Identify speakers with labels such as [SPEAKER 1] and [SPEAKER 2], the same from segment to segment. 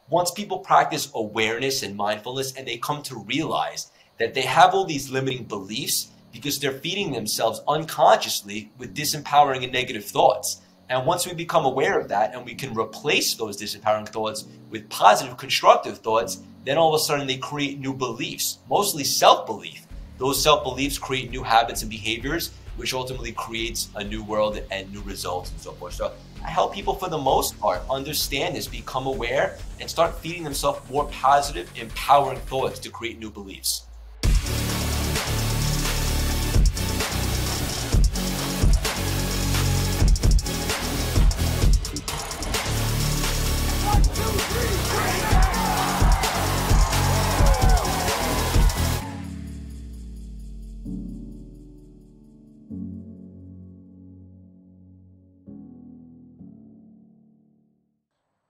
[SPEAKER 1] once people practice awareness and mindfulness and they come to realize that they have all these limiting beliefs because they're feeding themselves unconsciously with disempowering and negative thoughts. And once we become aware of that and we can replace those disempowering thoughts with positive, constructive thoughts, then all of a sudden they create new beliefs, mostly self-belief. Those self-beliefs create new habits and behaviors, which ultimately creates a new world and new results and so forth. So I help people for the most part understand this, become aware, and start feeding themselves more positive, empowering thoughts to create new beliefs.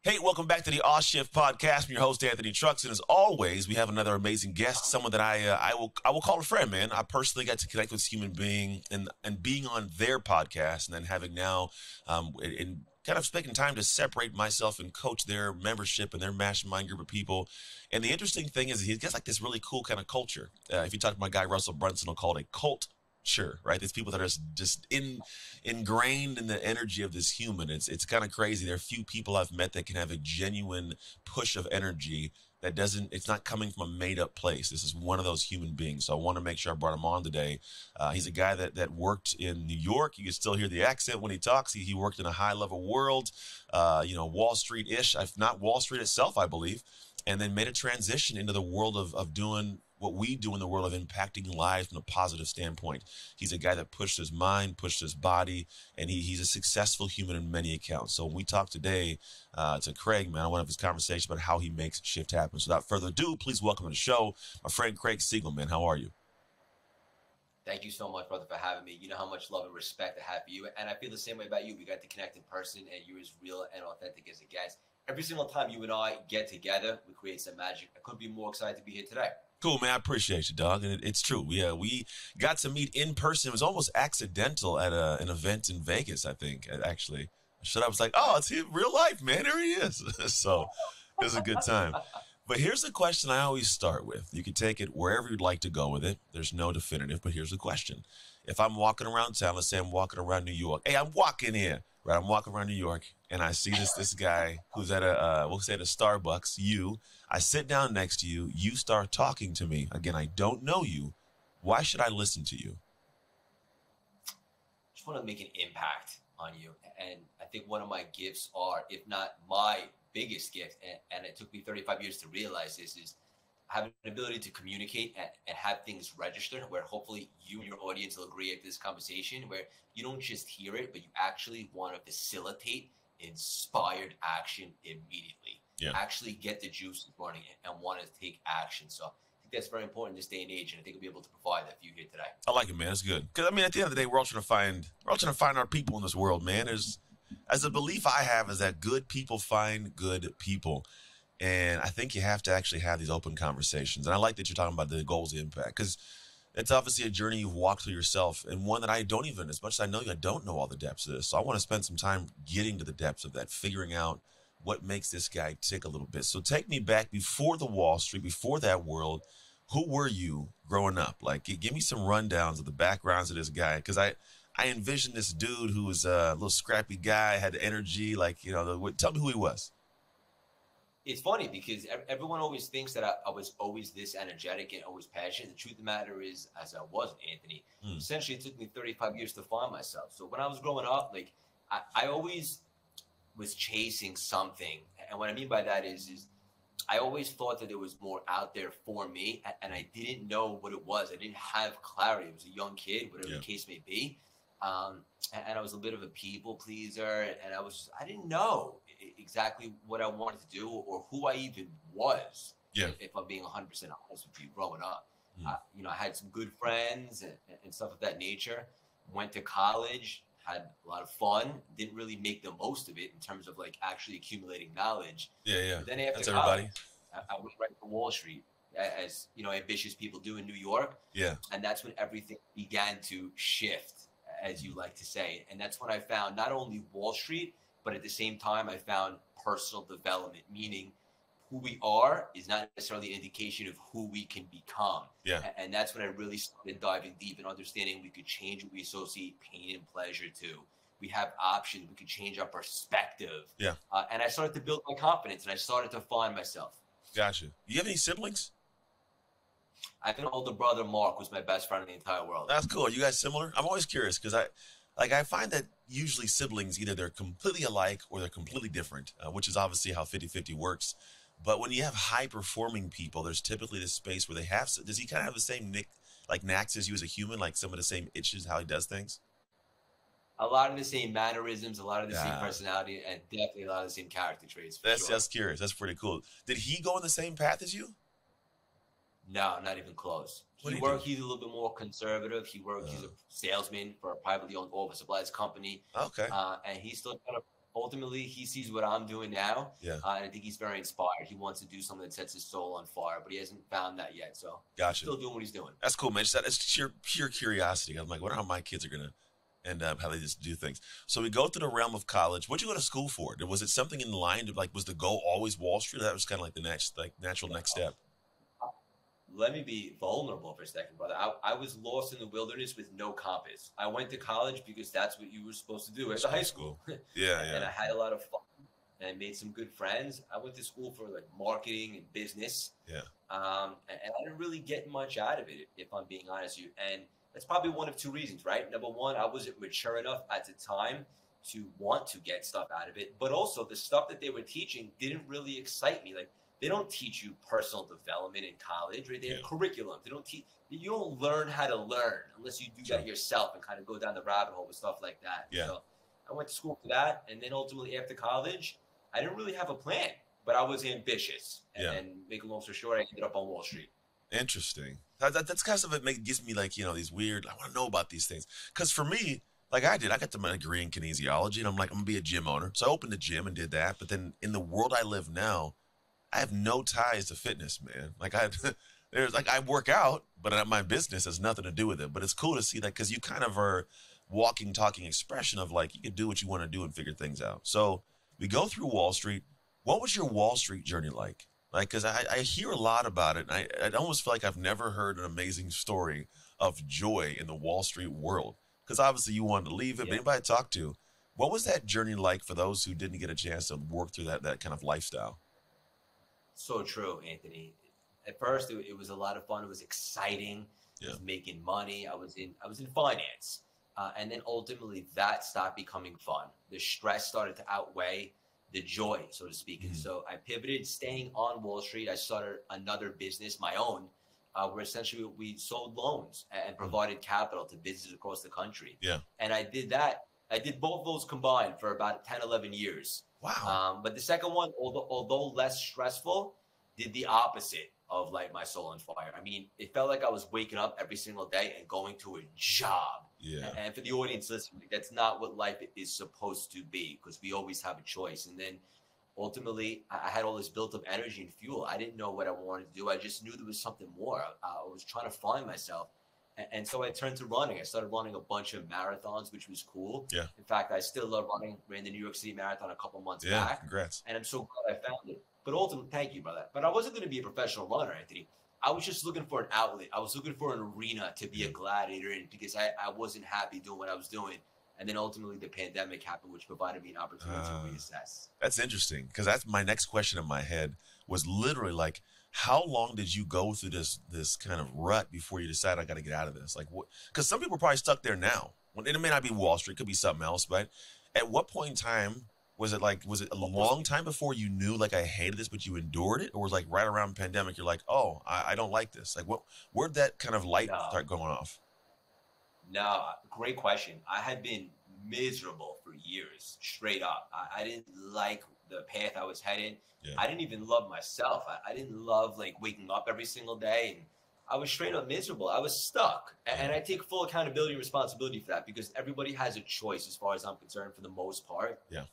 [SPEAKER 2] Hey, welcome back to the Off Shift Podcast. I'm your host, Anthony Trucks, and as always, we have another amazing guest, someone that I will call a friend, man. I personally got to connect with this human being and being on their podcast, and then having now in kind of taking time to separate myself and coach their membership and their mastermind group of people. And the interesting thing is, he gets like this really cool kind of culture. If you talk to my guy Russell Brunson, he'll call it a cult. Sure, right? There's people that are just ingrained in the energy of this human. It's kind of crazy. There are few people I've met that can have a genuine push of energy that it's not coming from a made-up place. This is one of those human beings. So I want to make sure I brought him on today. He's a guy that worked in New York. You can still hear the accent when he talks. He worked in a high-level world, Wall Street-ish, if not Wall Street itself, I believe, and then made a transition into the world of doing what we do in the world of impacting lives from a positive standpoint. He's a guy that pushed his mind, pushed his body, and he's a successful human in many accounts. So when we talk today to Craig, man, I want to have this conversation about how he makes shift happen. So without further ado, please welcome to the show my friend Craig Siegel, man. How are you?
[SPEAKER 1] Thank you so much, brother, for having me. You know how much love and respect I have for you. And I feel the same way about you. We got to connect in person, and you're as real and authentic as it gets. Every single time you and I get together, we create some magic. I couldn't be more excited to be here today.
[SPEAKER 2] Cool, man. I appreciate you, dog. And it's true. We got to meet in person. It was almost accidental at an event in Vegas, I think, actually. I was like, oh, it's him, real life, man. There he is. So it was a good time. But here's the question I always start with. You can take it wherever you'd like to go with it. There's no definitive, but here's the question. If I'm walking around town, let's say I'm walking around New York. Hey, I'm walking here, right? I'm walking around New York, and I see this guy who's at we'll say at a Starbucks, I sit down next to you. You start talking to me. Again, I don't know you. Why should I listen to you?
[SPEAKER 1] I just want to make an impact on you. And I think one of my gifts are, if not my biggest gift, and it took me 35 years to realize this, is I have an ability to communicate and have things registered where hopefully you and your audience will agree at this conversation, where you don't just hear it, but you actually want to facilitate inspired action immediately. Yeah. Actually get the juices running and want to take action. So I think that's very important in this day and age, and I think we'll be able to provide that for you here today.
[SPEAKER 2] I like it, man. It's good. Because, I mean, at the end of the day, we're all trying to find our people in this world, man. As a belief I have is that good people find good people. And I think you have to actually have these open conversations. And I like that you're talking about the goals of impact, because it's obviously a journey you've walked through yourself, and one that I don't even, as much as I know you, I don't know all the depths of this. So I want to spend some time getting to the depths of that, figuring out what makes this guy tick a little bit. So take me back before the Wall Street, before that world. Who were you growing up? Like, give me some rundowns of the backgrounds of this guy, because I envisioned this dude who was a little scrappy guy, had energy, like, tell me who he was.
[SPEAKER 1] It's funny because everyone always thinks that I was always this energetic and always passionate. The truth of the matter is, as I wasn't, Anthony. Essentially, it took me 35 years to find myself. So when I was growing up, like, I always was chasing something. And what I mean by that is I always thought that there was more out there for me, and I didn't know what it was. I didn't have clarity. I was a young kid, whatever the case may be. And I was a bit of a people pleaser, and I didn't know exactly what I wanted to do or who I even was. If I'm being 100% honest with you, growing up, I had some good friends and stuff of that nature. Went to college, had a lot of fun. Didn't really make the most of it in terms of like actually accumulating knowledge. But then after
[SPEAKER 2] That's
[SPEAKER 1] college,
[SPEAKER 2] everybody.
[SPEAKER 1] I went right to Wall Street, as ambitious people do in New York. And that's when everything began to shift, as you like to say. And that's when I found not only Wall Street, but at the same time, I found personal development, meaning who we are is not necessarily an indication of who we can become.
[SPEAKER 2] Yeah.
[SPEAKER 1] And that's when I really started diving deep and understanding we could change what we associate pain and pleasure to. We have options. We could change our perspective.
[SPEAKER 2] Yeah.
[SPEAKER 1] And I started to build my confidence, and I started to find myself.
[SPEAKER 2] Gotcha. You have any siblings?
[SPEAKER 1] I have an older brother, Mark, who's my best friend in the entire world.
[SPEAKER 2] That's cool. Are you guys similar? I'm always curious because I find that usually siblings, either they're completely alike or they're completely different, which is obviously how 50-50 works. But when you have high-performing people, there's typically this space where they have, does he kind of have the same knacks as you as a human, like some of the same itches, how he does things?
[SPEAKER 1] A lot of the same mannerisms, a lot of the same personality, and definitely a lot of the same character traits.
[SPEAKER 2] That's just curious. That's pretty cool. Did he go in the same path as you?
[SPEAKER 1] No, not even close. He's a little bit more conservative. He's a salesman for a privately owned office supplies company.
[SPEAKER 2] Okay.
[SPEAKER 1] And he's still kind of, ultimately, he sees what I'm doing now.
[SPEAKER 2] Yeah.
[SPEAKER 1] And I think he's very inspired. He wants to do something that sets his soul on fire, but he hasn't found that yet. So
[SPEAKER 2] gotcha.
[SPEAKER 1] Still doing what he's doing.
[SPEAKER 2] That's cool, man. It's pure curiosity. I'm like, I wonder how my kids are going to end up, how they just do things. So we go through the realm of college. What'd you go to school for? Was it something in line of was the goal always Wall Street? Or that was kind of like the natural next step.
[SPEAKER 1] Let me be vulnerable for a second, brother. I was lost in the wilderness with no compass. I went to college because that's what you were supposed to do at the high school.
[SPEAKER 2] Yeah.
[SPEAKER 1] And I had a lot of fun and I made some good friends. I went to school for marketing and business.
[SPEAKER 2] Yeah.
[SPEAKER 1] And I didn't really get much out of it, if I'm being honest with you. And that's probably one of two reasons, right? Number one, I wasn't mature enough at the time to want to get stuff out of it. But also the stuff that they were teaching didn't really excite me. They don't teach you personal development in college, right? They have curriculum. You don't learn how to learn unless you do that yourself and kind of go down the rabbit hole with stuff like that.
[SPEAKER 2] Yeah.
[SPEAKER 1] So I went to school for that. And then ultimately after college, I didn't really have a plan, but I was ambitious. And make a long story short, I ended up on Wall Street.
[SPEAKER 2] Interesting. That's kind of it gives me these weird, I want to know about these things. Because for me, I got my degree in kinesiology and I'm like, I'm going to be a gym owner. So I opened a gym and did that. But then in the world I live now, I have no ties to fitness, man. I work out, but my business has nothing to do with it. But it's cool to see that because you kind of are walking, talking expression of you can do what you want to do and figure things out. So we go through Wall Street. What was your Wall Street journey like? Because I hear a lot about it. And I almost feel like I've never heard an amazing story of joy in the Wall Street world. Because obviously you wanted to leave it, but anybody I talked to, what was that journey like for those who didn't get a chance to work through that kind of lifestyle?
[SPEAKER 1] So true, Anthony. At first, it was a lot of fun. It was exciting. I was making money. I was in finance, and then ultimately that stopped becoming fun. The stress started to outweigh the joy, so to speak. And so I pivoted, staying on Wall Street. I started another business, my own, where essentially we sold loans and provided capital to businesses across the country.
[SPEAKER 2] Yeah.
[SPEAKER 1] And I did that. I did both of those combined for about 10, 11 years.
[SPEAKER 2] Wow.
[SPEAKER 1] But the second one, although less stressful, did the opposite of light my soul on fire. I mean, it felt like I was waking up every single day and going to a job.
[SPEAKER 2] Yeah.
[SPEAKER 1] And for the audience listening, that's not what life is supposed to be because we always have a choice. And then ultimately, I had all this built up energy and fuel. I didn't know what I wanted to do. I just knew there was something more. I was trying to find myself. And so I turned to running. I started running a bunch of marathons, which was cool.
[SPEAKER 2] Yeah.
[SPEAKER 1] In fact, I still love running. Ran the New York City Marathon a couple months back.
[SPEAKER 2] Yeah, congrats.
[SPEAKER 1] And I'm so glad I found it. But ultimately, thank you, brother. But I wasn't going to be a professional runner, Anthony. I was just looking for an outlet. I was looking for an arena to be a gladiator in because I wasn't happy doing what I was doing. And then ultimately the pandemic happened, which provided me an opportunity to reassess. That's interesting because that's my next question in my head was literally how long did you go through this kind of rut before you decided I got to get out of this? Because some people are probably stuck there now. It may not be Wall Street, it could be something else. But at what point in time was it a long time before you knew I hated this, but you endured it, or was right around the pandemic? You're like, oh, I don't like this. Where'd that kind of light start going off? No, great question. I had been miserable for years, straight up. I didn't like the path I was heading. Yeah. I didn't even love myself. I didn't love waking up every single day, and I was straight up miserable. I was stuck, and I take full accountability and responsibility for that because everybody has a choice as far as I'm concerned for the most part. Yeah.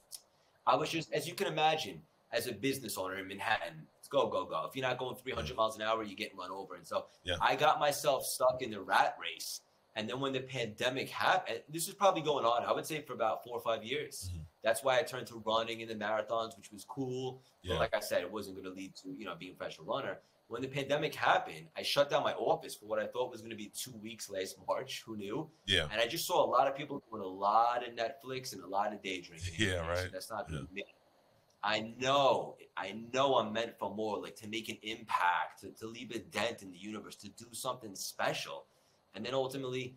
[SPEAKER 1] I was just, as you can imagine, as a business owner in Manhattan, it's go, go, go. If you're not going 300 miles an hour, you're getting run over. And so I got myself stuck in the rat race. And then when the pandemic happened, this was probably going on, I would say, for about 4 or 5 years. That's why I turned to running in the marathons, which was cool. But like I said, it wasn't going to lead to, being a professional runner. When the pandemic happened, I shut down my office for what I thought was going to be 2 weeks last March. Who knew?
[SPEAKER 2] Yeah.
[SPEAKER 1] And I just saw a lot of people doing a lot of Netflix and a lot of day drinking.
[SPEAKER 2] Yeah, right.
[SPEAKER 1] So that's not me. I know I'm meant for more, like to make an impact, to leave a dent in the universe, to do something special. And then ultimately,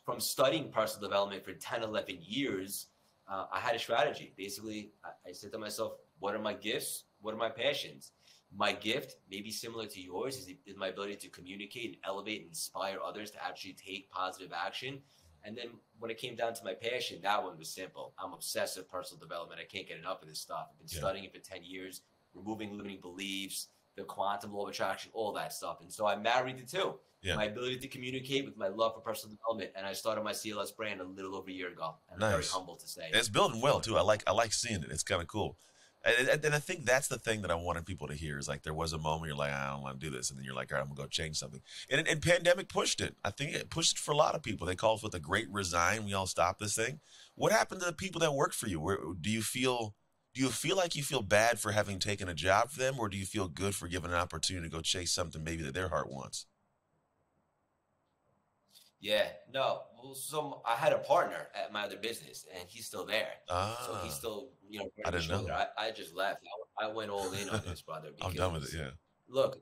[SPEAKER 1] from studying personal development for 10, 11 years, I had a strategy. Basically, I said to myself, what are my gifts? What are my passions? My gift, maybe similar to yours, is my ability to communicate and elevate and inspire others to actually take positive action. And then when it came down to my passion, that one was simple. I'm obsessed with personal development. I can't get enough of this stuff. I've been studying it for 10 years, removing limiting beliefs, the quantum law of attraction, all that stuff. And so I married the two. My ability to communicate with my love for personal development. And I started my CLS brand a little over a year ago. And I'm very humble to say.
[SPEAKER 2] It's building well, too. I like seeing it. It's kind of cool. And I think that's the thing that I wanted people to hear is like there was a moment you're like, I don't want to do this. And then you're like, all right, I'm going to go change something. And pandemic pushed it. I think it pushed it for a lot of people. They call it the great resign. We all stopped this thing. What happened to the people that worked for you? Do you feel like you feel bad for having taken a job for them? Or do you feel good for giving an opportunity to go chase something maybe that their heart wants?
[SPEAKER 1] Yeah, no. Well, so I had a partner at my other business, and he's still there. So he's still,
[SPEAKER 2] I didn't know.
[SPEAKER 1] I just left. I went all in on this, brother.
[SPEAKER 2] I'm done with it. Yeah.
[SPEAKER 1] Look,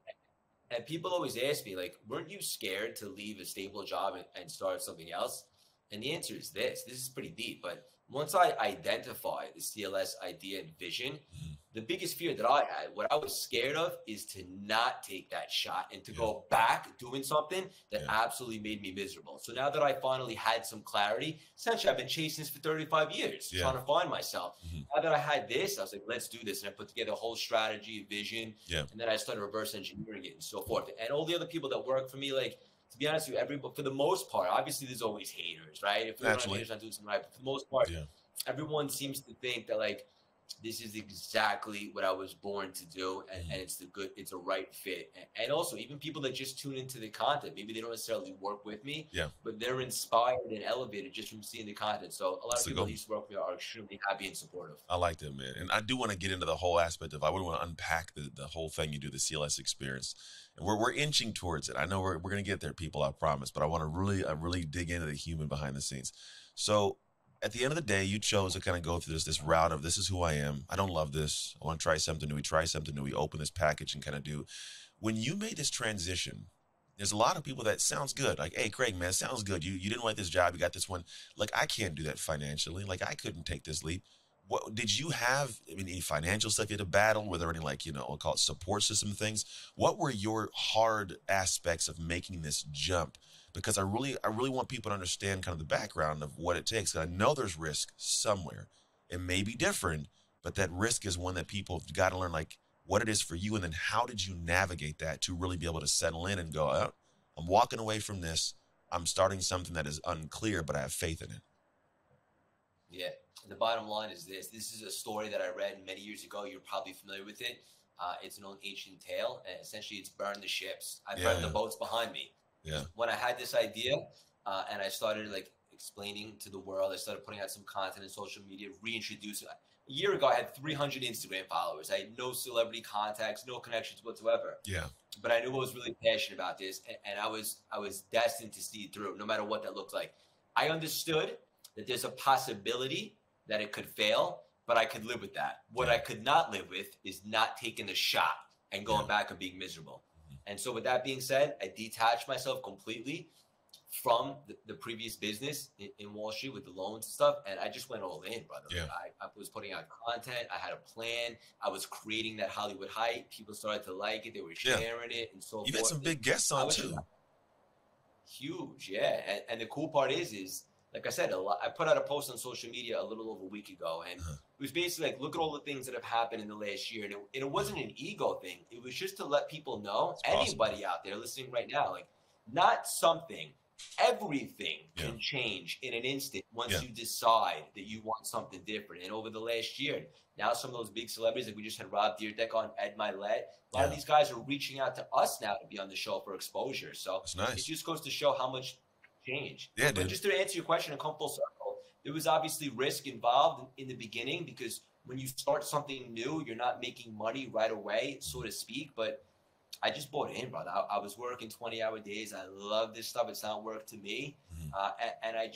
[SPEAKER 1] and people always ask me, like, weren't you scared to leave a stable job and start something else? And the answer is this. This is pretty deep, but once I identified the CLS idea and vision, the biggest fear that I had, what I was scared of, is to not take that shot and to go back doing something that absolutely made me miserable. So now that I finally had some clarity, essentially I've been chasing this for 35 years, trying to find myself. Now that I had this, I was like, let's do this. And I put together a whole strategy, a vision, and then I started reverse engineering it and so forth. And all the other people that work for me, like, to be honest with you, for the most part, obviously there's always haters, right? If we're not haters, not doing something right. But for the most part, everyone seems to think that, like, this is exactly what I was born to do, and it's a right fit. And also, even people that just tune into the content, maybe they don't necessarily work with me, but they're inspired and elevated just from seeing the content. So a lot of people that used to work with me are extremely happy and supportive.
[SPEAKER 2] I like that, man. And I do want to get into the whole aspect of, I would want to unpack the whole thing you do, the CLS experience. And we're inching towards it. I know we're going to get there, people, I promise. But I want to really dig into the human behind the scenes. So at the end of the day, you chose to kind of go through this route of, this is who I am. I don't love this. I want to try something new. We try something new. We open this package and kind of do. When you made this transition, there's a lot of people that sounds good. Like, hey, Craig, man, sounds good. You didn't like this job. You got this one. Like, I can't do that financially. Like, I couldn't take this leap. What did you have? I mean, any financial stuff you had to battle? Were there any, like, we'll call it support system things? What were your hard aspects of making this jump? Because I really want people to understand kind of the background of what it takes. I know there's risk somewhere. It may be different, but that risk is one that people have got to learn, like, what it is for you. And then how did you navigate that to really be able to settle in and go, oh, I'm walking away from this. I'm starting something that is unclear, but I have faith in it.
[SPEAKER 1] Yeah. The bottom line is this. This is a story that I read many years ago. You're probably familiar with it. It's an old ancient tale, and essentially it's burn the ships. I burned the boats behind me.
[SPEAKER 2] Yeah.
[SPEAKER 1] When I had this idea and I started, like, explaining to the world, I started putting out some content in social media, reintroducing. A year ago, I had 300 Instagram followers. I had no celebrity contacts, no connections whatsoever.
[SPEAKER 2] Yeah.
[SPEAKER 1] But I knew I was really passionate about this, and I was destined to see it through, no matter what that looked like. I understood that there's a possibility that it could fail, but I could live with that. What I could not live with is not taking the shot and going back and being miserable. And so with that being said, I detached myself completely from the previous business in Wall Street with the loans and stuff. And I just went all in, brother.
[SPEAKER 2] Yeah.
[SPEAKER 1] I was putting out content. I had a plan. I was creating that Hollywood hype. People started to like it. They were sharing it and so forth.
[SPEAKER 2] You've had some big guests on too.
[SPEAKER 1] Huge, yeah. And the cool part is, like I said, I put out a post on social media a little over a week ago, and it was basically like, look at all the things that have happened in the last year. And it wasn't an ego thing. It was just to let people know, anybody out there listening right now, like, not something, everything can change in an instant once you decide that you want something different. And over the last year, now some of those big celebrities, like we just had Rob Dyrdek on, Ed Milet, a lot of these guys are reaching out to us now to be on the show for exposure. So it just goes to show how much change.
[SPEAKER 2] Yeah,
[SPEAKER 1] But
[SPEAKER 2] dude.
[SPEAKER 1] just to answer your question and come full circle, there was obviously risk involved in the beginning, because when you start something new, you're not making money right away, so to speak. But I just bought in, brother. I was working 20-hour days. I love this stuff. It's not work to me. And I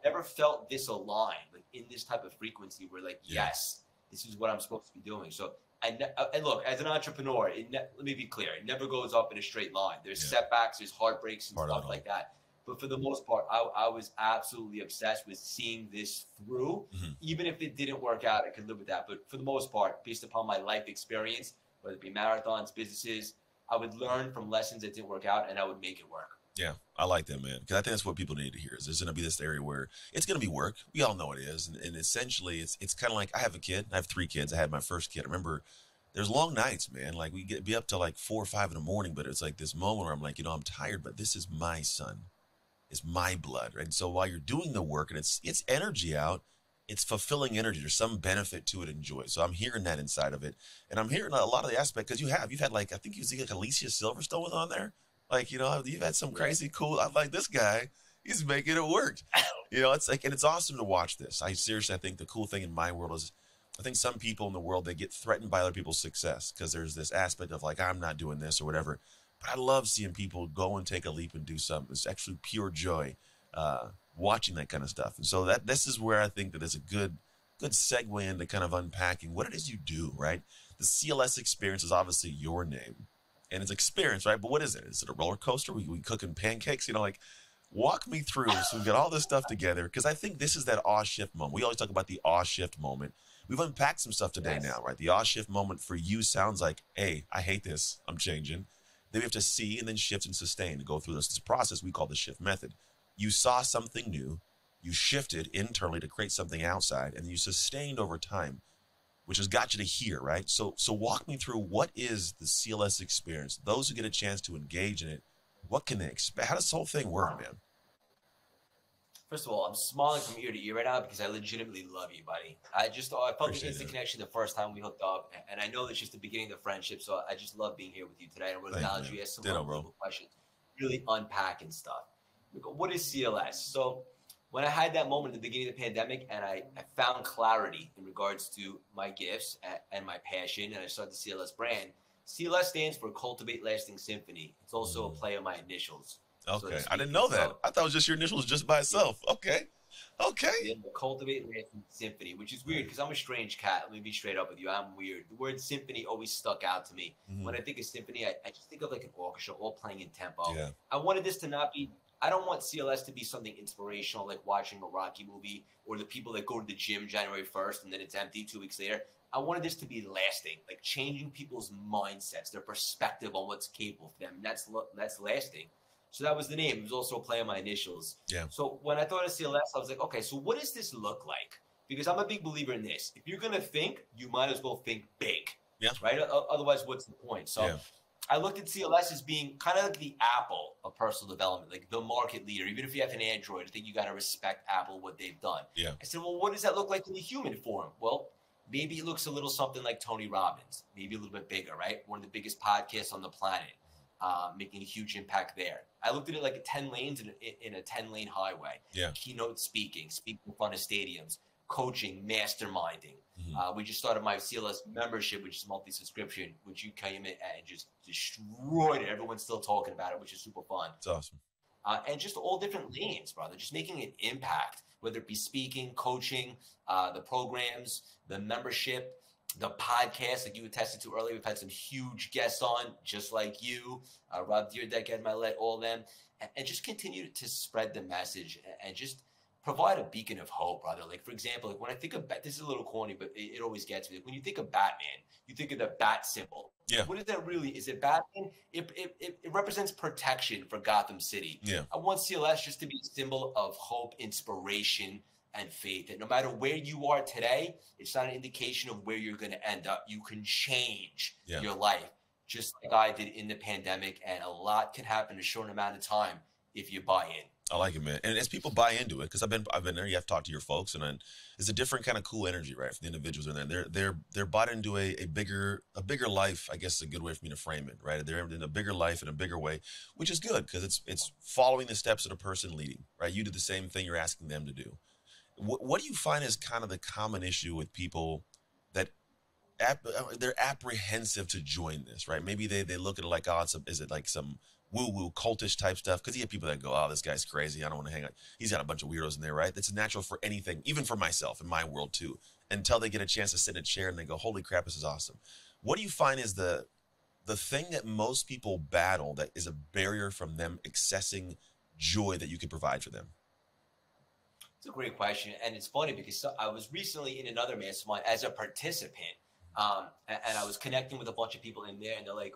[SPEAKER 1] never felt this aligned, like in this type of frequency where like, yes, this is what I'm supposed to be doing. So, and look, as an entrepreneur, let me be clear, it never goes up in a straight line. There's setbacks, there's heartbreaks and stuff like that. But for the most part, I was absolutely obsessed with seeing this through. Even if it didn't work out, I could live with that. But for the most part, based upon my life experience, whether it be marathons, businesses, I would learn from lessons that didn't work out, and I would make it work.
[SPEAKER 2] Yeah, I like that, man. Because I think that's what people need to hear. Is there's going to be this area where it's going to be work. We all know it is. And essentially, it's kind of like I have a kid. I have 3 kids. I had my first kid. I remember there's long nights, man. Like we be up to like 4 or 5 in the morning, but it's like this moment where I'm like, I'm tired, but this is my son. It's my blood. Right? And so while you're doing the work and it's energy out, it's fulfilling energy. There's some benefit to it and joy. So I'm hearing that inside of it. And I'm hearing a lot of the aspect because you've had like, I think you see like Alicia Silverstone was on there. Like, you've had some crazy cool, I'm like, this guy, he's making it work. It's like, and it's awesome to watch this. I think the cool thing in my world is I think some people in the world, they get threatened by other people's success because there's this aspect of like, I'm not doing this or whatever. But I love seeing people go and take a leap and do something. It's actually pure joy watching that kind of stuff. And so this is where I think that is a good segue into kind of unpacking what it is you do, right? The CLS experience is obviously your name. And it's experience, right? But what is it? Is it a roller coaster? We cooking pancakes? Like, walk me through so we get all this stuff together. Because I think this is that awe shift moment. We always talk about the awe shift moment. We've unpacked some stuff today now, right? The awe shift moment for you sounds like, hey, I hate this. I'm changing. Then we have to see and then shift and sustain to go through this process we call the shift method. You saw something new. You shifted internally to create something outside. And you sustained over time, which has got you to here, right? So walk me through what is the CLS experience? Those who get a chance to engage in it, what can they expect? How does this whole thing work, man?
[SPEAKER 1] First of all, I'm smiling from ear to ear right now because I legitimately love you, buddy. I felt the instant connection the first time we hooked up, and I know that's just the beginning of the friendship. So I just love being here with you today. I want to acknowledge you, ask some little questions, really unpacking stuff. What is CLS? So when I had that moment at the beginning of the pandemic and I found clarity in regards to my gifts and my passion, and I started the CLS brand, CLS stands for Cultivate Lasting Symphony. It's also a play on my initials.
[SPEAKER 2] Okay. I didn't know that. I thought it was just your initials just by itself. Okay. Yeah,
[SPEAKER 1] Cultivate Lasting Symphony, which is weird because I'm a strange cat. Let me be straight up with you. I'm weird. The word symphony always stuck out to me. When I think of symphony, I just think of like an orchestra all playing in tempo.
[SPEAKER 2] Yeah.
[SPEAKER 1] I wanted this to not be... I don't want CLS to be something inspirational, like watching a Rocky movie or the people that go to the gym January 1st and then it's empty 2 weeks later. I wanted this to be lasting, like changing people's mindsets, their perspective on what's capable for them. And that's lasting. So that was the name. It was also a play on my initials.
[SPEAKER 2] Yeah.
[SPEAKER 1] So when I thought of CLS, I was like, okay, so what does this look like? Because I'm a big believer in this. If you're going to think, you might as well think big.
[SPEAKER 2] Yeah.
[SPEAKER 1] Right? Otherwise, what's the point? So I looked at CLS as being kind of like the Apple of personal development, like the market leader. Even if you have an Android, I think you got to respect Apple, what they've done.
[SPEAKER 2] Yeah.
[SPEAKER 1] I said, well, what does that look like in the human form? Well, maybe it looks a little something like Tony Robbins, maybe a little bit bigger, right? One of the biggest podcasts on the planet, making a huge impact there. I looked at it like 10 lanes in a 10-lane highway.
[SPEAKER 2] Yeah.
[SPEAKER 1] Keynote speaking in front of stadiums, coaching, masterminding. We just started my CLS membership, which is multi-subscription, which you came in and just destroyed it. Everyone's still talking about it, which is super fun.
[SPEAKER 2] It's awesome.
[SPEAKER 1] And just all different lanes, brother, just making an impact, whether it be speaking, coaching, the programs, the membership, the podcast, like you attested to earlier. We've had some huge guests on, just like you, Rob Deerdeck, Ed Milet, all of them, and just continue to spread the message and just provide a beacon of hope, brother. Like, for example, like when I think of this is a little corny, but it always gets me. Like when you think of Batman, you think of the bat symbol.
[SPEAKER 2] Yeah.
[SPEAKER 1] What is that really? Is it Batman? It represents protection for Gotham City.
[SPEAKER 2] Yeah.
[SPEAKER 1] I want CLS just to be a symbol of hope, inspiration, and faith. And no matter where you are today, it's not an indication of where you're going to end up. You can change your life, just like I did in the pandemic. And a lot can happen in a short amount of time if you buy in.
[SPEAKER 2] I like it, man. And as people buy into it, because I've been there, you have to talk to your folks, and then it's a different kind of cool energy, right? For the individuals in there. They're bought into a bigger life, I guess is a good way for me to frame it, right? They're in a bigger life in a bigger way, which is good because it's following the steps of the person leading, right? You do the same thing you're asking them to do. What do you find is kind of the common issue with people that they're apprehensive to join this, right? Maybe they look at it like, oh, is it like some woo-woo cultish type stuff? Because you have people that go, oh, this guy's crazy, I don't want to hang out. He's got a bunch of weirdos in there, right? That's natural for anything, even for myself in my world too, until they get a chance to sit in a chair and they go, holy crap, this is awesome. What do you find is the thing that most people battle that is a barrier from them accessing joy that you can provide for them?
[SPEAKER 1] It's a great question. And it's funny because I was recently in another mastermind as a participant. And I was connecting with a bunch of people in there, and they're like,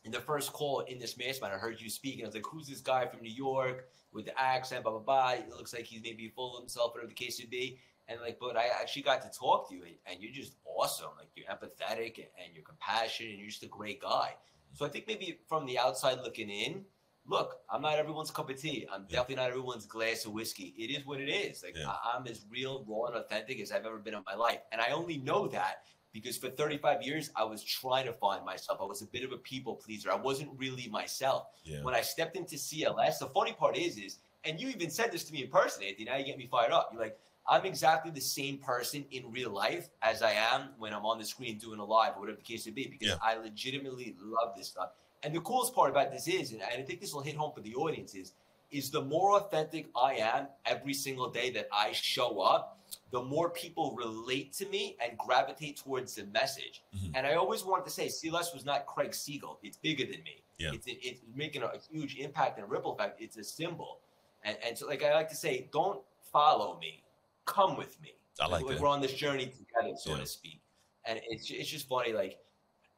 [SPEAKER 1] in the first call in this mastermind, I heard you speak, and I was like, who's this guy from New York with the accent, blah, blah, blah. It looks like he's maybe full of himself, whatever the case would be. And like, but I actually got to talk to you, and you're just awesome. Like, you're empathetic, and you're compassionate, and you're just a great guy. So I think maybe from the outside looking in, look, I'm not everyone's cup of tea. I'm definitely not everyone's glass of whiskey. It is what it is. Like, I'm as real, raw, and authentic as I've ever been in my life. And I only know that because for 35 years, I was trying to find myself. I was a bit of a people pleaser. I wasn't really myself. When I stepped into CLS, the funny part is, and you even said this to me in person, Anthony, now you get me fired up. You're like, I'm exactly the same person in real life as I am when I'm on the screen doing a live or whatever the case would be, because I legitimately love this stuff. And the coolest part about this is, and I think this will hit home for the audience, is the more authentic I am every single day that I show up, the more people relate to me and gravitate towards the message. And I always wanted to say, CLS was not Craig Siegel. It's bigger than me. It's making a huge impact and a ripple effect. It's a symbol. And so, like I like to say, don't follow me. Come with me.
[SPEAKER 2] I like that.
[SPEAKER 1] We're on this journey together, so to speak. And it's just funny, like,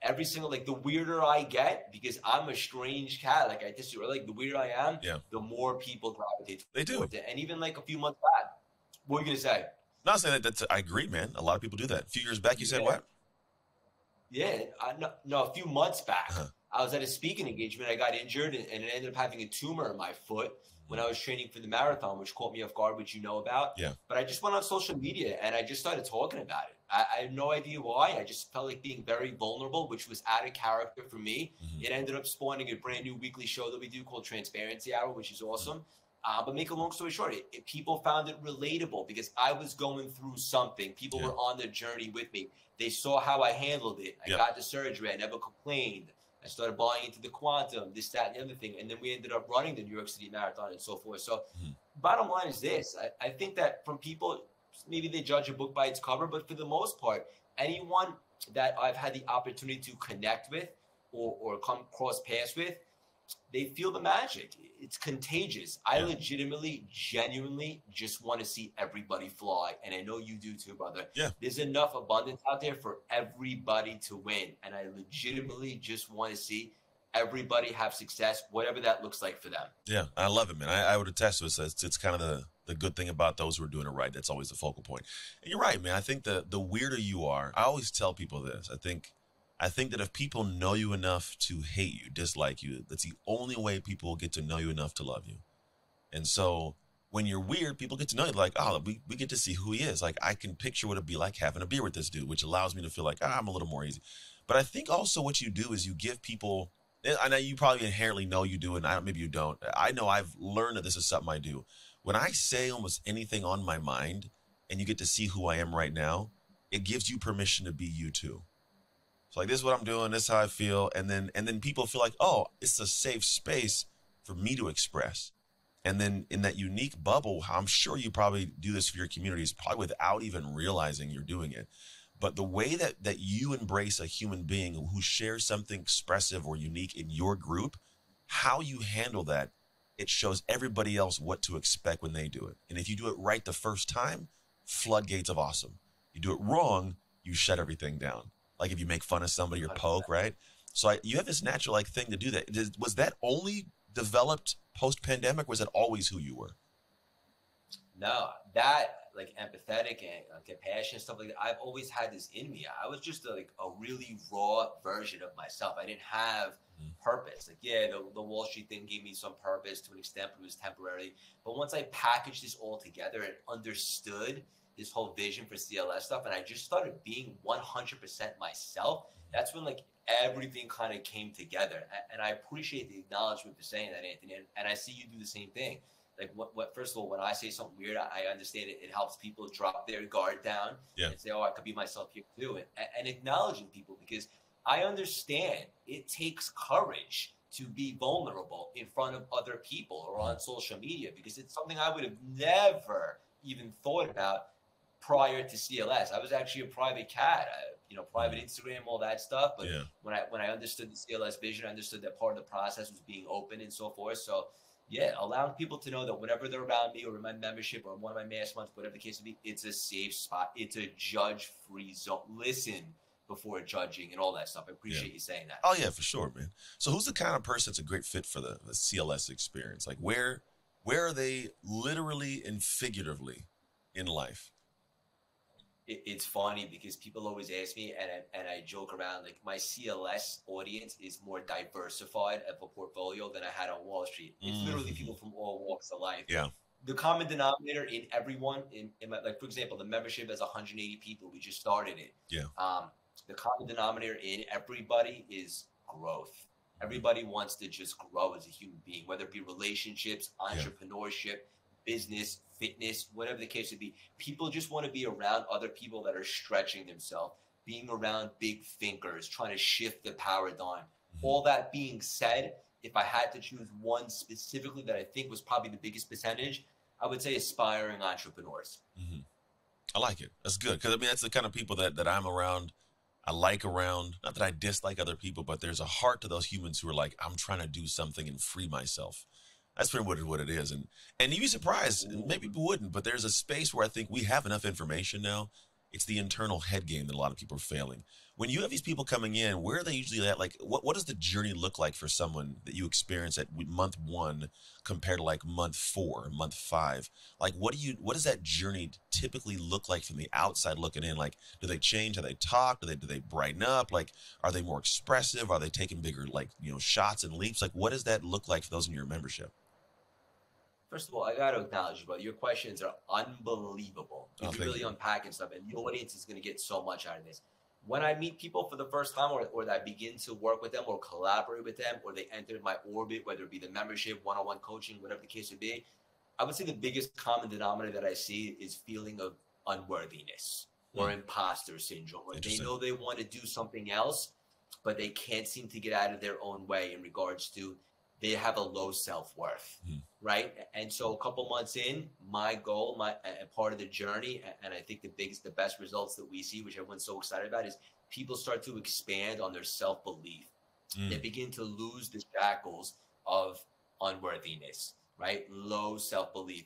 [SPEAKER 1] every single, like, the weirder I get, because I'm a strange cat, like, like, the weirder I am, the more people gravitate towards it. And even, like, a few months back, what are you going to say?
[SPEAKER 2] Not saying that I agree, man. A lot of people do that. A few years back, you said what?
[SPEAKER 1] A few months back, I was at a speaking engagement. I got injured, and it ended up having a tumor in my foot when I was training for the marathon, which caught me off guard, which you know about. But I just went on social media, and I just started talking about it. I have no idea why. I just felt like being very vulnerable, which was out of character for me. It ended up spawning a brand new weekly show that we do called Transparency Hour, which is awesome. But make a long story short, people found it relatable because I was going through something. People were on the journey with me. They saw how I handled it. I got the surgery. I never complained. I started buying into the quantum, this, that, and the other thing. And then we ended up running the New York City Marathon and so forth. So bottom line is this. I think that from people, maybe they judge a book by its cover, but for the most part, anyone that I've had the opportunity to connect with or come cross paths with, they feel the magic. It's contagious. I legitimately, genuinely just want to see everybody fly. And I know you do too, brother. There's enough abundance out there for everybody to win. And I legitimately just want to see everybody have success, whatever that looks like for them.
[SPEAKER 2] Yeah, I love it, man. I would attest to it. It's kind of the good thing about those who are doing it right. That's always the focal point. And you're right, man. I think the weirder you are, I always tell people this. I think that if people know you enough to hate you, dislike you, that's the only way people will get to know you enough to love you. And so when you're weird, people get to know you like, oh, we get to see who he is. Like, I can picture what it'd be like having a beer with this dude, which allows me to feel like, I'm a little more easy. But I think also what you do is you give people, I know you probably inherently know you do, and maybe you don't. I know I've learned that this is something I do. When I say almost anything on my mind and you get to see who I am right now, it gives you permission to be you too. So like, this is what I'm doing, this is how I feel. And then people feel like, oh, it's a safe space for me to express. And then in that unique bubble, I'm sure you probably do this for your communities, probably without even realizing you're doing it. But the way that you embrace a human being who shares something expressive or unique in your group, how you handle that, it shows everybody else what to expect when they do it. And if you do it right the first time, floodgates of awesome. You do it wrong, you shut everything down. Like if you make fun of somebody or poke, right? So you have this natural like thing to do that. Was that only developed post-pandemic? Or was that always who you were?
[SPEAKER 1] No, that like empathetic and compassion, stuff like that, I've always had this in me. I was just a really raw version of myself. I didn't have purpose. Like, yeah, the Wall Street thing gave me some purpose to an extent, but it was temporary. But once I packaged this all together and understood this whole vision for CLS stuff, and I just started being 100% myself, that's when like everything kind of came together. And I appreciate the acknowledgement for saying that, Anthony. And I see you do the same thing. Like what first of all, when I say something weird, I understand it. It helps people drop their guard down and say, oh, I could be myself here too. And acknowledging people, because I understand it takes courage to be vulnerable in front of other people or on social media, because it's something I would have never even thought about prior to CLS. I was actually a private cat, private Instagram, all that stuff. But when I understood the CLS vision, I understood that part of the process was being open and so forth. So yeah, allowing people to know that whenever they're around me or in my membership or one of my masterminds, whatever the case may be, it's a safe spot. It's a judge-free zone. Listen before judging and all that stuff. I appreciate you saying that.
[SPEAKER 2] Oh yeah, for sure, man. So who's the kind of person that's a great fit for the CLS experience? Like where are they literally and figuratively in life?
[SPEAKER 1] It's funny because people always ask me, and I joke around, like my CLS audience is more diversified of a portfolio than I had on Wall Street. It's literally people from all walks of life.
[SPEAKER 2] Yeah.
[SPEAKER 1] The common denominator in everyone, in my, like for example, the membership has 180 people. We just started it.
[SPEAKER 2] Yeah.
[SPEAKER 1] The common denominator in everybody is growth. Everybody wants to just grow as a human being, whether it be relationships, entrepreneurship, business, fitness, whatever the case would be. People just want to be around other people that are stretching themselves, being around big thinkers, trying to shift the paradigm. All that being said, if I had to choose one specifically that I think was probably the biggest percentage, I would say aspiring entrepreneurs.
[SPEAKER 2] I like it. That's good. Because I mean, that's the kind of people that I'm around. I like around, not that I dislike other people, but there's a heart to those humans who are like, I'm trying to do something and free myself. That's pretty much what it is. And you'd be surprised, maybe people wouldn't, but there's a space where I think we have enough information now. It's the internal head game that a lot of people are failing. When you have these people coming in, where are they usually at? Like, what does the journey look like for someone that you experience at month 1 compared to like month 4, month 5? Like, what does that journey typically look like from the outside looking in? Like, do they change how they talk? Do they brighten up? Like, are they more expressive? Are they taking bigger, like, shots and leaps? Like, what does that look like for those in your membership?
[SPEAKER 1] First of all, I got to acknowledge you, brother. Your questions are unbelievable. You're really unpacking stuff, and the audience is going to get so much out of this. When I meet people for the first time, or that I begin to work with them or collaborate with them, or they enter my orbit, whether it be the membership, one-on-one coaching, whatever the case would be, I would say the biggest common denominator that I see is feeling of unworthiness or imposter syndrome. Or they know they want to do something else, but they can't seem to get out of their own way in regards to they have a low self-worth, right? And so a couple months in, my goal, part of the journey, and I think the best results that we see, which everyone's so excited about, is people start to expand on their self-belief. They begin to lose the shackles of unworthiness, right? Low self-belief,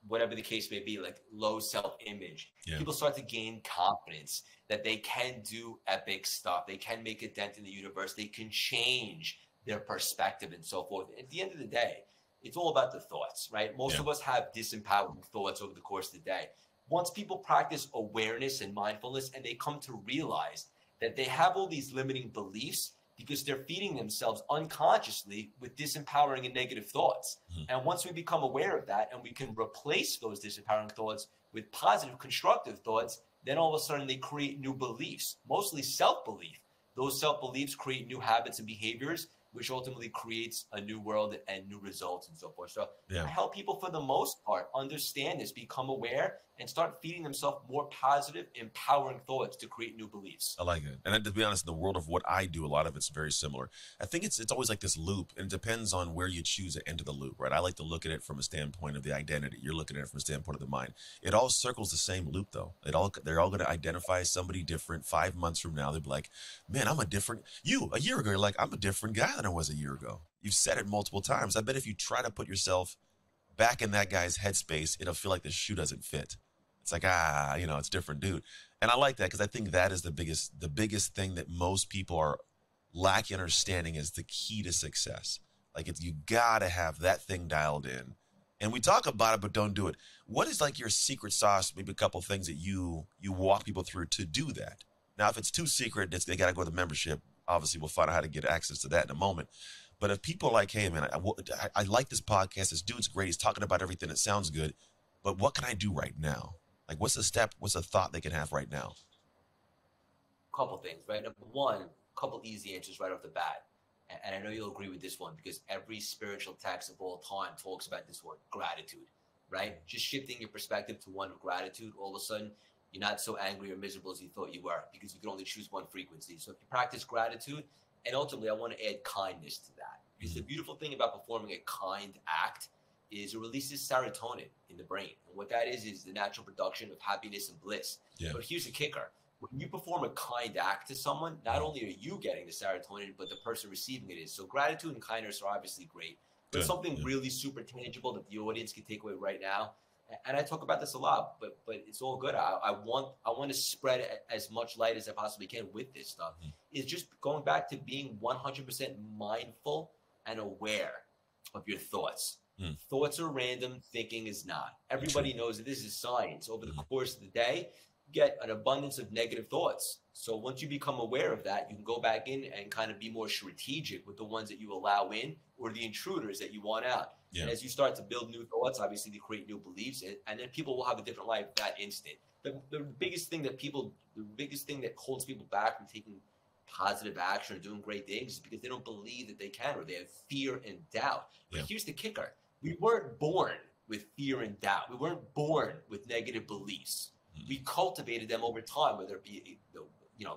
[SPEAKER 1] whatever the case may be, like low self-image. People start to gain confidence that they can do epic stuff. They can make a dent in the universe. They can change their perspective and so forth. At the end of the day, it's all about the thoughts, right? Most of us have disempowering thoughts over the course of the day. Once people practice awareness and mindfulness, and they come to realize that they have all these limiting beliefs because they're feeding themselves unconsciously with disempowering and negative thoughts. And once we become aware of that and we can replace those disempowering thoughts with positive, constructive thoughts, then all of a sudden they create new beliefs, mostly self-belief. Those self-beliefs create new habits and behaviors, which ultimately creates a new world and new results and so forth. So I help people, for the most part, understand this, become aware, and start feeding themselves more positive, empowering thoughts to create new beliefs.
[SPEAKER 2] I like it. And to be honest, in the world of what I do, a lot of it's very similar. I think it's always like this loop, and it depends on where you choose to enter the loop, right? I like to look at it from a standpoint of the identity. You're looking at it from a standpoint of the mind. It all circles the same loop, though. They're all going to identify somebody different 5 months from now. They'll be like, man, I'm a different... You, a year ago, you're like, I'm a different guy than I was a year ago. You've said it multiple times. I bet if you try to put yourself back in that guy's headspace, it'll feel like the shoe doesn't fit. It's like, it's different, dude. And I like that because I think that is the biggest thing that most people are lacking understanding is the key to success. Like, you got to have that thing dialed in. And we talk about it, but don't do it. What is like your secret sauce, maybe a couple of things that you walk people through to do that? Now, if it's too secret, they got to go to the membership. obviously we'll find out how to get access to that in a moment. But if people are like, hey, man, I like this podcast. This dude's great. He's talking about everything. It sounds good. But what can I do right now? Like, what's the step? What's a thought they can have right now?
[SPEAKER 1] Couple things, right? Number one, couple easy answers right off the bat. And I know you'll agree with this one because every spiritual text of all time talks about this word, gratitude, right? Just shifting your perspective to one of gratitude, all of a sudden, you're not so angry or miserable as you thought you were because you can only choose one frequency. So if you practice gratitude, and ultimately I want to add kindness to that. Because the beautiful thing about performing a kind act is it releases serotonin in the brain. And what that is the natural production of happiness and bliss. Yeah. But here's the kicker. When you perform a kind act to someone, not only are you getting the serotonin, but the person receiving it is. So gratitude and kindness are obviously great. But something really super tangible that the audience can take away right now, and I talk about this a lot, but it's all good. I want to spread as much light as I possibly can with this stuff. Is just going back to being 100% mindful and aware of your thoughts. Thoughts are random, thinking is not. Everybody knows that this is science. Over the course of the day, you get an abundance of negative thoughts. So once you become aware of that, you can go back in and kind of be more strategic with the ones that you allow in or the intruders that you want out. Yeah. And as you start to build new thoughts, obviously they create new beliefs, and then people will have a different life that instant. The biggest thing that holds people back from taking positive action or doing great things is because they don't believe that they can, or they have fear and doubt. But here's the kicker. We weren't born with fear and doubt. We weren't born with negative beliefs. We cultivated them over time, whether it be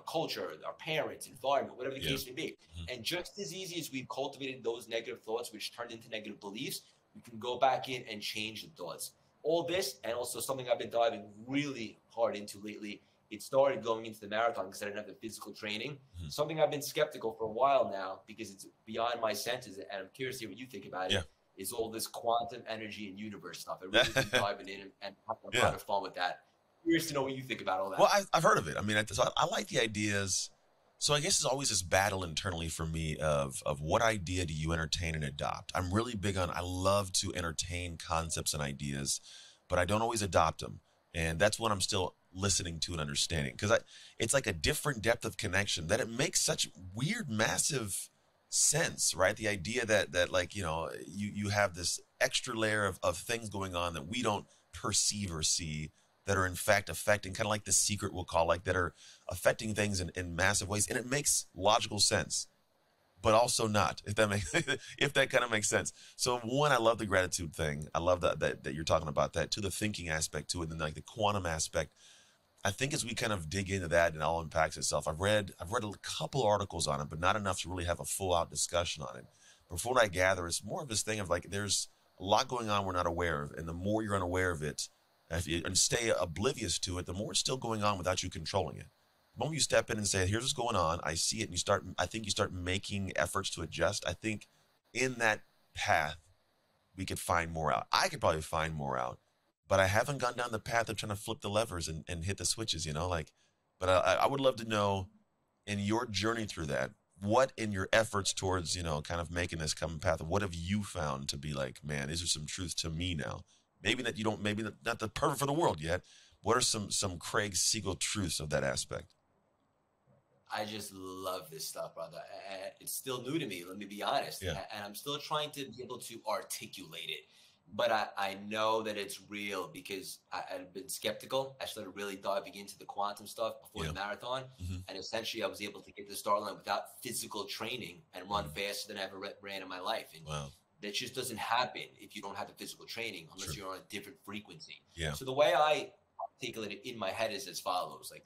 [SPEAKER 1] culture, our parents, environment, whatever the case may be. And just as easy as we've cultivated those negative thoughts, which turned into negative beliefs, we can go back in and change the thoughts. All this, and also something I've been diving really hard into lately, it started going into the marathon because I didn't have the physical training. Something I've been skeptical for a while now because it's beyond my senses, and I'm curious to hear what you think about it, is all this quantum energy and universe stuff. I really been diving in and having a lot of fun with that. Curious to know what you think about all that.
[SPEAKER 2] Well, I've heard of it. I mean, I like the ideas. So I guess it's always this battle internally for me of what idea do you entertain and adopt. I'm really big on, I love to entertain concepts and ideas, but I don't always adopt them. And that's what I'm still listening to and understanding. Because it's like a different depth of connection that it makes such weird, massive sense, right? The idea that like, you have this extra layer of things going on that we don't perceive or see, that are in fact affecting, kind of like The Secret we'll call, like that are affecting things in massive ways. And it makes logical sense, but also not, if that kind of makes sense. So one, I love the gratitude thing. I love that you're talking about that, to the thinking aspect to it, and then like the quantum aspect. I think as we kind of dig into that, and it all impacts itself. I've read a couple articles on it, but not enough to really have a full out discussion on it. But from what I gather, it's more of this thing of like, there's a lot going on we're not aware of. And the more you're unaware of it, and stay oblivious to it, the more it's still going on without you controlling it. The moment you step in and say, here's what's going on, I see it, and I think you start making efforts to adjust. I think in that path, we could find more out. I could probably find more out, but I haven't gone down the path of trying to flip the levers and hit the switches, but I would love to know, in your journey through that, what in your efforts towards, kind of making this common path, what have you found to be like, man, is there some truth to me now? Maybe not the perfect for the world yet. What are some Craig Siegel truths of that aspect?
[SPEAKER 1] I just love this stuff, brother. It's still new to me, let me be honest. Yeah. And I'm still trying to be able to articulate it. But I know that it's real because I've been skeptical. I started really diving into the quantum stuff before the marathon. And essentially I was able to get to the start line without physical training and run faster than I ever ran in my life. And that just doesn't happen if you don't have the physical training unless you're on a different frequency. Yeah. So the way I articulate it in my head is as follows. Like,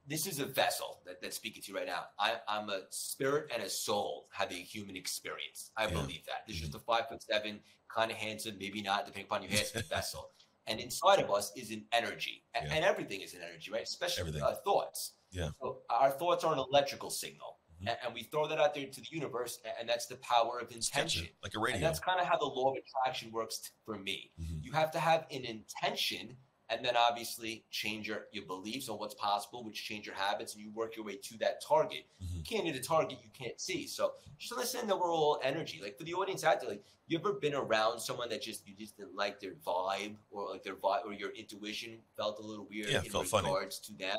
[SPEAKER 1] this is a vessel that's speaking to you right now. I'm a spirit and a soul having a human experience. I believe that. There's just a 5'7", kind of handsome, maybe not, depending upon your handsome vessel. And inside of us is an energy. And everything is an energy, right? Especially thoughts. Yeah. So our thoughts are an electrical signal. And we throw that out there to the universe, and that's the power of intention. Like a radio. And that's kind of how the law of attraction works for me. You have to have an intention, and then obviously change your beliefs on what's possible, which change your habits, and you work your way to that target. You can't hit a target you can't see. So just understand that we're all energy. Like, for the audience out there, like, you ever been around someone that you just didn't like their vibe, or like their vibe or your intuition felt a little weird in regards to them?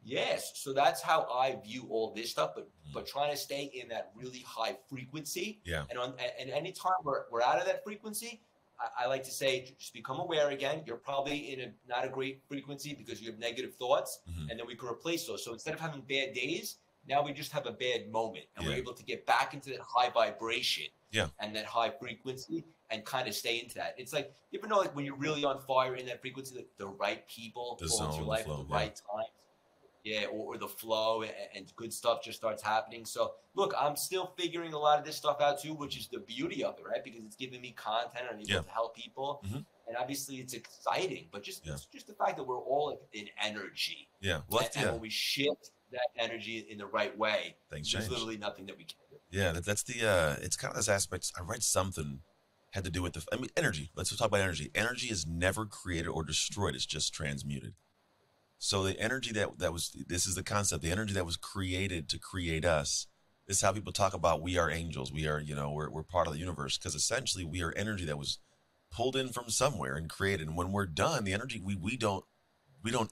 [SPEAKER 1] Yes, so that's how I view all this stuff, but trying to stay in that really high frequency.
[SPEAKER 2] Yeah.
[SPEAKER 1] And anytime we're out of that frequency, I like to say just become aware again. You're probably in not a great frequency because you have negative thoughts, and then we can replace those. So instead of having bad days, now we just have a bad moment, and we're able to get back into that high vibration and that high frequency and kind of stay into that. It's like, you ever know, like when you're really on fire in that frequency, like the right people fall into your life at the right time. Yeah, or the flow and good stuff just starts happening. So, look, I'm still figuring a lot of this stuff out too, which is the beauty of it, right? Because it's giving me content. I'm able to help people. And obviously it's exciting, but just the fact that we're all like in energy.
[SPEAKER 2] Yeah. Well,
[SPEAKER 1] and when we shift that energy in the right way,
[SPEAKER 2] there's
[SPEAKER 1] literally nothing that we can do.
[SPEAKER 2] Yeah, that's the, it's kind of this aspect. I read something had to do with energy. Let's talk about energy. Energy is never created or destroyed. It's just transmuted. So the energy this is the concept, the energy that was created to create us. This is how people talk about we are angels. We are, we're part of the universe, because essentially we are energy that was pulled in from somewhere and created. And when we're done, the energy, we don't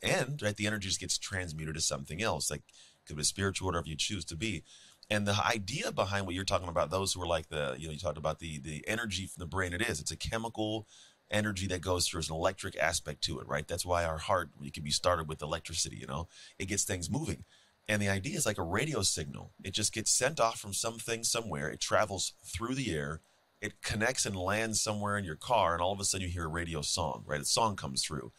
[SPEAKER 2] end, right? The energy just gets transmuted to something else, like could be spiritual, whatever you choose to be. And the idea behind what you're talking about, those who are like you talked about the energy from the brain, it's a chemical energy that goes through. An electric aspect to it, right? That's why our heart, it can be started with electricity, it gets things moving. And the idea is like a radio signal. It just gets sent off from something somewhere. It travels through the air. It connects and lands somewhere in your car, and all of a sudden you hear a radio song, right? A song comes through.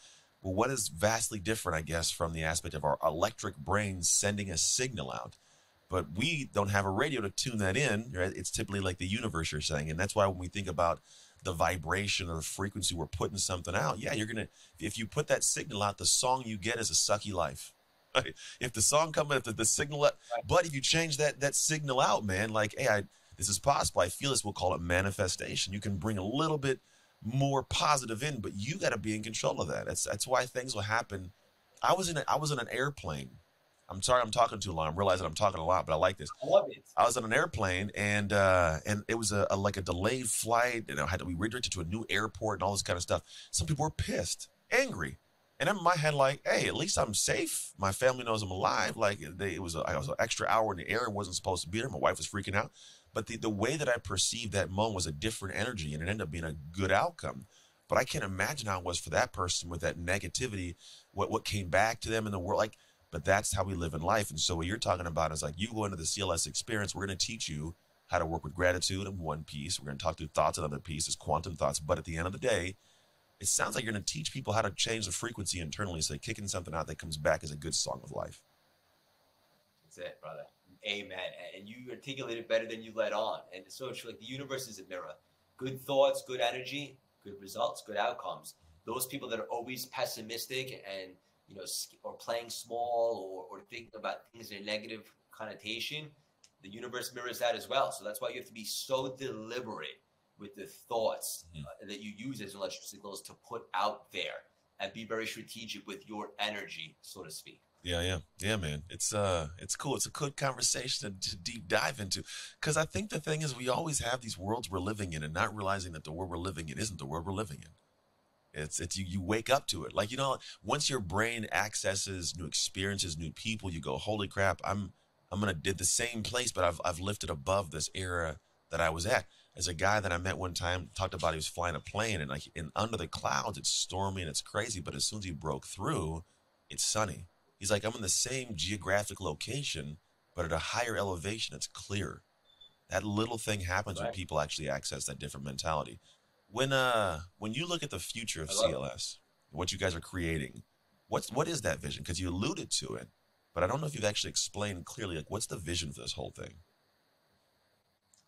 [SPEAKER 2] Well, what is vastly different, I guess, from the aspect of our electric brain sending a signal out? But we don't have a radio to tune that in, right? It's typically like the universe, you're saying. And that's why when we think about the vibration or the frequency, we're putting something out. Yeah, if you put that signal out, the song you get is a sucky life. Right? If the song comes, if the signal, but if you change that signal out, man, like, hey, this is possible. I feel this. We'll call it manifestation. You can bring a little bit more positive in, but you got to be in control of that. That's why things will happen. I was in an airplane. I'm sorry, I'm talking too long. I'm realizing I'm talking a lot, but I like this.
[SPEAKER 1] I love it.
[SPEAKER 2] I was on an airplane, and it was like a delayed flight, and we redirected to a new airport and all this kind of stuff. Some people were pissed, angry, and I'm in my head like, hey, at least I'm safe. My family knows I'm alive. Like I was an extra hour in the air. I wasn't supposed to be there. My wife was freaking out, but the way that I perceived that moment was a different energy, and it ended up being a good outcome. But I can't imagine how it was for that person with that negativity. What came back to them in the world, like. But that's how we live in life. And so what you're talking about is like, you go into the CLS experience, we're going to teach you how to work with gratitude in one piece. We're going to talk through thoughts in another piece, is quantum thoughts. But at the end of the day, it sounds like you're going to teach people how to change the frequency internally. So kicking something out that comes back as a good song of life.
[SPEAKER 1] That's it, brother. Amen. And you articulate it better than you let on. And so it's like the universe is a mirror. Good thoughts, good energy, good results, good outcomes. Those people that are always pessimistic and or playing small or thinking about things in a negative connotation, the universe mirrors that as well. So that's why you have to be so deliberate with the thoughts that you use as electric signals to put out there, and be very strategic with your energy, so to speak.
[SPEAKER 2] Yeah, man. It's cool. It's a good conversation to deep dive into, because I think the thing is we always have these worlds we're living in and not realizing that the world we're living in isn't the world we're living in. It's you wake up to it. Like, once your brain accesses new experiences, new people, you go, holy crap, I'm going to did the same place, but I've lifted above this era that I was at. As a guy that I met one time talked about, he was flying a plane, and like under the clouds, it's stormy and it's crazy. But as soon as he broke through, it's sunny. He's like, I'm in the same geographic location, but at a higher elevation, it's clear. That little thing happens when people actually access that different mentality. When you look at the future of CLS, what you guys are creating, what is that vision? Because you alluded to it, but I don't know if you've actually explained clearly, like, what's the vision for this whole thing?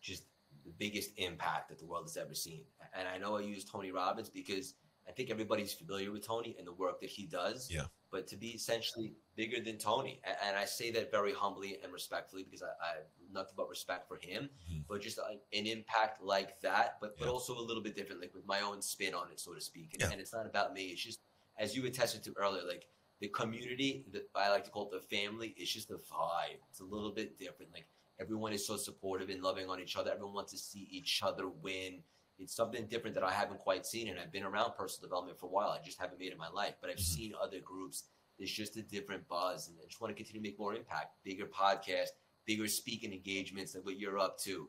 [SPEAKER 1] Just the biggest impact that the world has ever seen. And I know I use Tony Robbins because I think everybody's familiar with Tony and the work that he does. Yeah. But to be essentially bigger than Tony, and I say that very humbly and respectfully because I have nothing but respect for him, but just an impact like that, but also a little bit different, like with my own spin on it, so to speak. And it's not about me. It's just, as you attested to earlier, like the community, that I like to call it the family, it's just a vibe. It's a little bit different. Like everyone is so supportive and loving on each other. Everyone wants to see each other win. It's something different that I haven't quite seen, and I've been around personal development for a while. I just haven't made it my life, but I've seen other groups There's just a different buzz, and I just want to continue to make more impact, bigger podcast, bigger speaking engagements than what you're up to.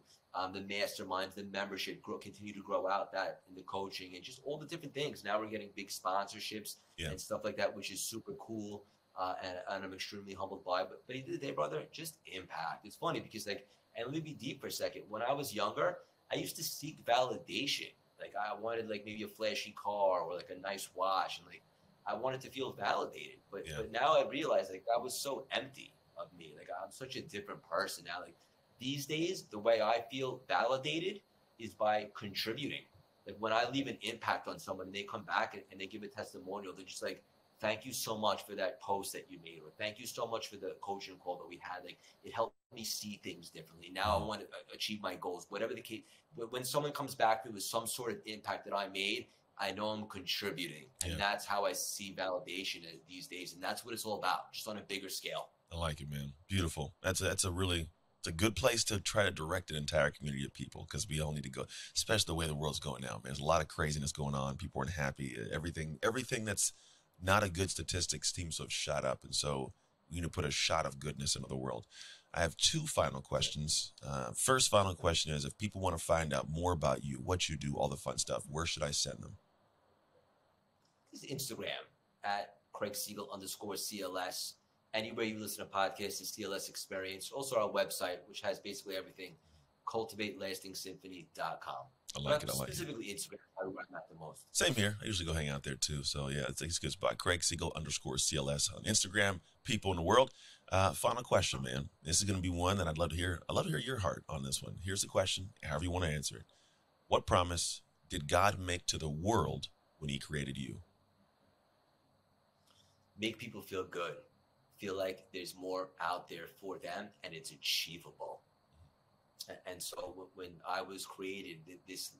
[SPEAKER 1] The masterminds, the membership, continue to grow out that, and the coaching, and just all the different things. Now we're getting big sponsorships and stuff like that, which is super cool. And I'm extremely humbled by it. But at the end of the day, brother, just impact. It's funny because, like, and let me be deep for a second. When I was younger, I used to seek validation. Like, I wanted, like, maybe a flashy car or, like, a nice watch. And, like, I wanted to feel validated. But now I realize, like, that was so empty of me. Like, I'm such a different person now. Like, these days, the way I feel validated is by contributing. Like, when I leave an impact on someone and they come back and they give a testimonial, they're just like, thank you so much for that post that you made, or thank you so much for the coaching call that we had. Like, it helped me see things differently. Now I want to achieve my goals, whatever the case. When someone comes back to me with some sort of impact that I made, I know I'm contributing. And that's how I see validation these days. And that's what it's all about, just on a bigger scale.
[SPEAKER 2] I like it, man. Beautiful. It's a good place to try to direct an entire community of people, because we all need to go, especially the way the world's going now, man. There's a lot of craziness going on. People aren't happy. Everything that's not a good statistic seems to have shot up. And so we need to put a shot of goodness into the world. I have two final questions. First final question is, if people want to find out more about you, what you do, all the fun stuff, where should I send them?
[SPEAKER 1] This is Instagram at Craig Siegel _CLS. Anywhere you listen to podcasts, Is Cls Experience. Also our website, which has basically everything, cultivatelastingsymphony.com.
[SPEAKER 2] I like it.
[SPEAKER 1] Specifically Instagram, I run that the most.
[SPEAKER 2] Same here. I usually go hang out there too. So yeah, it's a good spot. Craig Siegel _CLS on Instagram. People in the world. Final question, man. This is going to be one that I'd love to hear. I'd love to hear your heart on this one. Here's the question, however you want to answer it. What promise did God make to the world when he created you?
[SPEAKER 1] Make people feel good. Feel like there's more out there for them and it's achievable. And so when I was created, this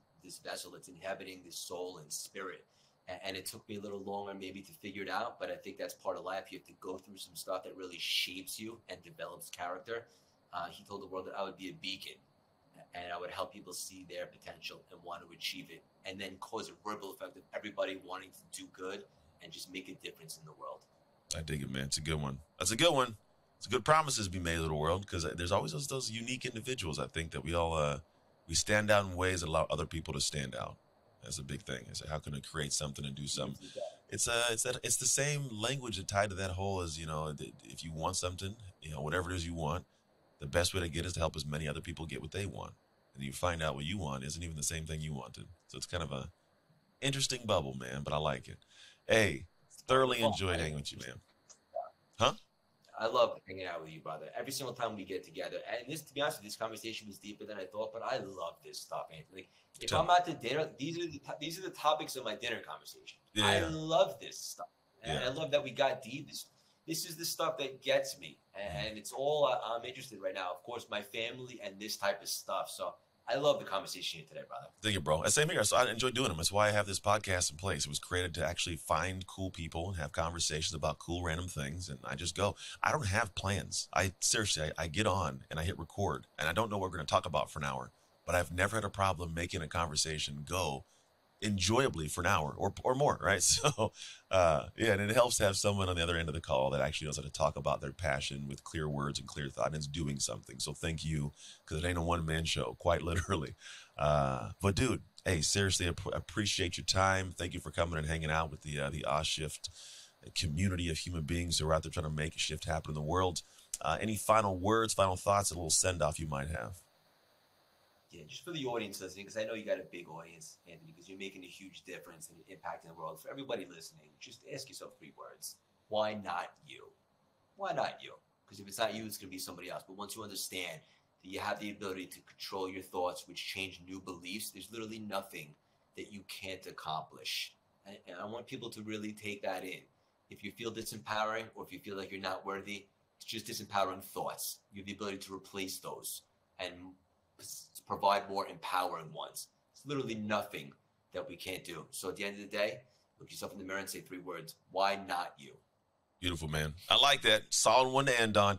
[SPEAKER 1] vessel that's inhabiting this soul and spirit, and it took me a little longer maybe to figure it out, but I think that's part of life. You have to go through some stuff that really shapes you and develops character. He told the world that I would be a beacon, and I would help people see their potential and want to achieve it, and then cause a ripple effect of everybody wanting to do good and just make a difference in the world.
[SPEAKER 2] I dig it, man. It's a good one. That's a good one. It's a good promises to be made to the world, because there's always those unique individuals, I think, that we all we stand out in ways that allow other people to stand out. That's a big thing. It's like, how can I create something and do something? It's the same language tied to that whole as, if you want something, whatever it is you want, the best way to get is to help as many other people get what they want. And you find out what you want isn't even the same thing you wanted. So it's kind of a interesting bubble, man, but I like it. Hey, thoroughly enjoyed hanging with you, man. Huh?
[SPEAKER 1] I love hanging out with you, brother. Every single time we get together, and this, to be honest with you, this conversation was deeper than I thought. But I love this stuff, Anthony. Like, if I'm at the dinner, these are the topics of my dinner conversation. Yeah. I love this stuff, and I love that we got deep. This is the stuff that gets me, and it's all I'm interested in right now. Of course, my family and this type of stuff. So I love the conversation here today, brother.
[SPEAKER 2] Thank you, bro. Same here. So I enjoy doing them. That's why I have this podcast in place. It was created to actually find cool people and have conversations about cool random things. And I just go. I don't have plans. I get on and I hit record. And I don't know what we're going to talk about for an hour. But I've never had a problem making a conversation go enjoyably for an hour or more, right? So, and it helps to have someone on the other end of the call that actually knows how to talk about their passion with clear words and clear thought and is doing something. So thank you, because it ain't a one-man show, quite literally. But dude, hey, seriously, appreciate your time. Thank you for coming and hanging out with the Shift community of human beings who are out there trying to make a shift happen in the world. Any final words, final thoughts, a little send-off you might have?
[SPEAKER 1] Yeah, just for the audience listening, because I know you got a big audience, Anthony, because you're making a huge difference and impacting the world. For everybody listening, just ask yourself 3 words. Why not you? Why not you? Because if it's not you, it's going to be somebody else. But once you understand that you have the ability to control your thoughts, which change new beliefs, there's literally nothing that you can't accomplish. And I want people to really take that in. If you feel disempowering or if you feel like you're not worthy, it's just disempowering thoughts. You have the ability to replace those and provide more empowering ones. It's literally nothing that we can't do. So at the end of the day, look yourself in the mirror and say 3 words. Why not you?
[SPEAKER 2] Beautiful, man. I like that. Solid one to end on.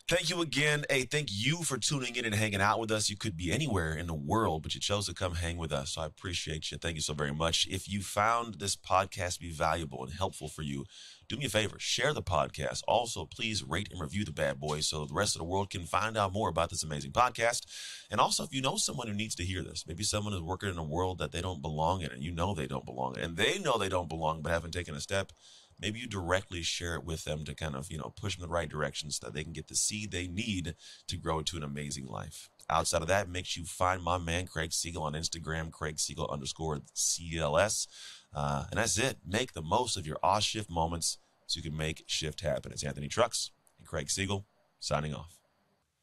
[SPEAKER 2] Thank you again. Hey, thank you for tuning in and hanging out with us. You could be anywhere in the world, but you chose to come hang with us. So I appreciate you. Thank you so very much. If you found this podcast to be valuable and helpful for you, do me a favor, share the podcast. Also, please rate and review the bad boy so the rest of the world can find out more about this amazing podcast. And also, if you know someone who needs to hear this, maybe someone is working in a world that they don't belong in, and you know they don't belong in, and they know they don't belong but haven't taken a step, maybe you directly share it with them to kind of, push them in the right direction so that they can get the seed they need to grow into an amazing life. Outside of that, make sure you find my man, Craig Siegel, on Instagram, Craig Siegel _CLS. And that's it. Make the most of your off shift moments so you can make shift happen. It's Anthony Trucks and Craig Siegel signing off.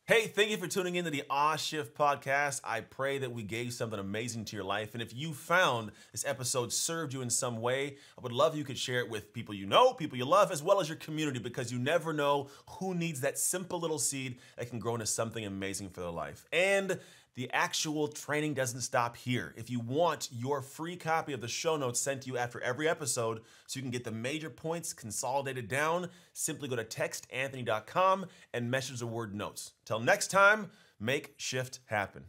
[SPEAKER 2] Hey, thank you for tuning in to the Oz Shift podcast. I pray that we gave something amazing to your life. And if you found this episode served you in some way, I would love if you could share it with people you know, people you love, as well as your community, because you never know who needs that simple little seed that can grow into something amazing for their life. And the actual training doesn't stop here. If you want your free copy of the show notes sent to you after every episode so you can get the major points consolidated down, simply go to textanthony.com and message the word notes. Till next time, make shift happen.